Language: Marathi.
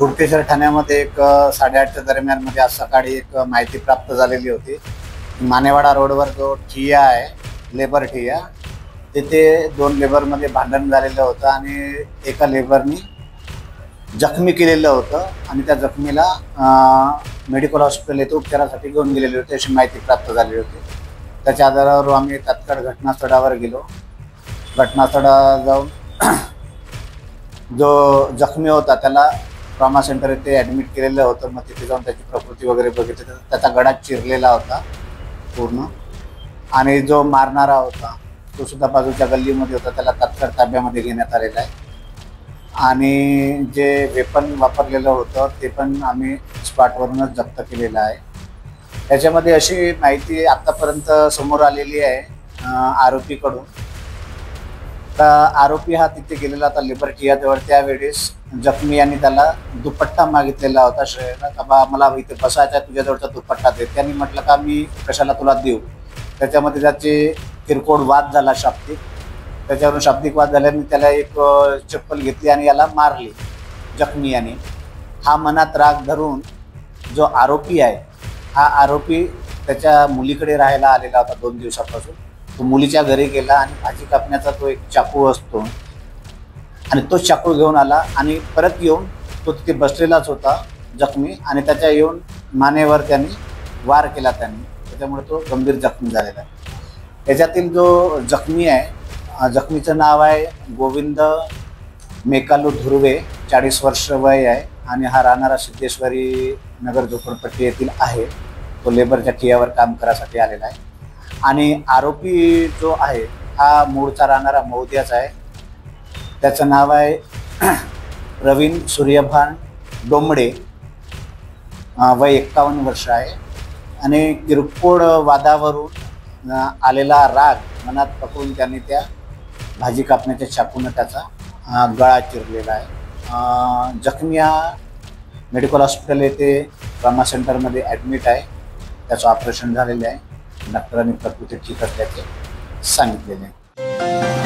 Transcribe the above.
गुडकेश्वर ठाण्यामध्ये एक 8:30च्या दरम्यान मध्ये आज सकाळी एक माहिती प्राप्त झालेली होती। मानेवाडा रोडवर जो ठिया आहे, लेबर ठिया, तिथे दोन लेबरमध्ये भांडण झालेलं होतं आणि एका लेबरनी जखमी केलेलं होतं आणि त्या जखमीला मेडिकल हॉस्पिटल येथे उपचारासाठी घेऊन गेलेले होते अशी माहिती प्राप्त झाली होती। त्याच्या आधारावर आम्ही तात्काळ घटनास्थळावर गेलो। घटनास्थळावर जाऊन जो जखमी होता त्याला ट्रॉमा सेंटर येथे ॲडमिट केलेलं होतं। मग तिथे जाऊन त्याची प्रकृती वगैरे बघितली तर त्याचा गळा चिरलेला होता पूर्ण, आणि जो मारणारा होता तो सुद्धा बाजूच्या गल्लीमध्ये होता, त्याला तात्काळ ताब्यामध्ये घेण्यात आलेला आहे। आणि जे वेपन वापरलेलं होतं ते पण आम्ही स्पॉटवरूनच जप्त केलेलं आहे। त्याच्यामध्ये अशी माहिती आतापर्यंत समोर आलेली आहे आरोपीकडून, आरोपी हा तिथे गेलेला होता लेबर ठियाजवळ। त्यावेळेस जखमी यांनी त्याला दुपट्टा मागितलेला होता श्रेयला, का बा मला इथे बसायचा आहे, तुझ्याजवळचा दुपट्टा दे। त्यांनी म्हटलं का मी कशाला तुला देऊ। त्याच्यामध्ये त्याचे किरकोळ वाद झाला, शाब्दिक। त्याच्यावरून शाब्दिक वाद झाल्याने त्याला एक चप्पल घेतली आणि याला मारली जखमी यांनी। हा मनात राग धरून जो आरोपी आहे, हा आरोपी त्याच्या मुलीकडे राहायला आलेला होता 2 दिवसापासून। तो मुलीच्या घरी गेला आणि भाजी कापण्याचा तो एक चाकू असतो आणि तो चाकू घेऊन आला आणि परत येऊन तो तिथे बसलेलाच होता जखमी, आणि त्याच्या येऊन मानेवर त्यांनी वार केला त्यांनी, त्याच्यामुळे तो गंभीर जखमी झालेला आहे। त्याच्यातील जो जखमी आहे, जखमीचं नाव आहे गोविंद मेकालू धुर्वे, 40 वर्ष वय आहे आणि हा राहणारा सिद्धेश्वरी नगर झोपडपट्टी येथील आहे। तो लेबरच्या ठियावर काम करायसाठी आलेला आहे। आणि आरोपी जो आहे हा मूळचा राहणारा मौद्याचा आहे। त्याचं नाव आहे प्रवीण सूर्यभान डोंबडे, वय 51 वर्ष आहे। आणि किरकोळ वादावरून आलेला राग मनात पकडून त्यांनी त्या भाजी कापण्याच्या चाकूने त्याचा गळा चिरलेला आहे। जखमी हा मेडिकल हॉस्पिटल येथे ट्रॉमा सेंटरमध्ये ॲडमिट आहे। त्याचं ऑपरेशन झालेलं आहे। डॉक्टरांनी प्रकृती ठीक असल्याचे सांगितलेले आहे।